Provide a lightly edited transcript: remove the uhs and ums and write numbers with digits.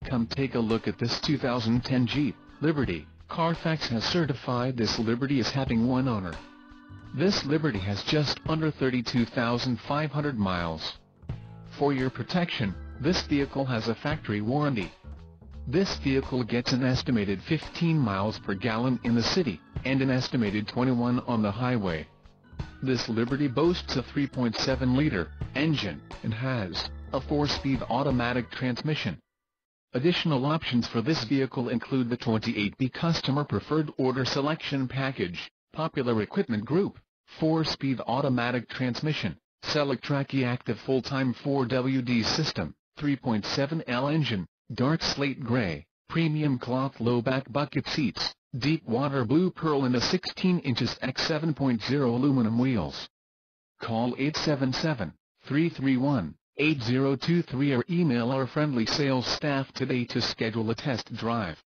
Come take a look at this 2010 Jeep Liberty. Carfax has certified this Liberty as having one owner. This Liberty has just under 32,500 miles. For your protection, this vehicle has a factory warranty. This vehicle gets an estimated 15 miles per gallon in the city, and an estimated 21 on the highway. This Liberty boasts a 3.7-liter engine, and has a 4-speed automatic transmission. Additional options for this vehicle include the 28B Customer Preferred Order Selection Package, Popular Equipment Group, 4-speed automatic transmission, Selec-Track E-Active Full-Time 4WD system, 3.7L engine, dark slate gray, premium cloth low-back bucket seats, deep water blue pearl and a 16 inches x 7.0 aluminum wheels. Call 877-331-8023 or email our friendly sales staff today to schedule a test drive.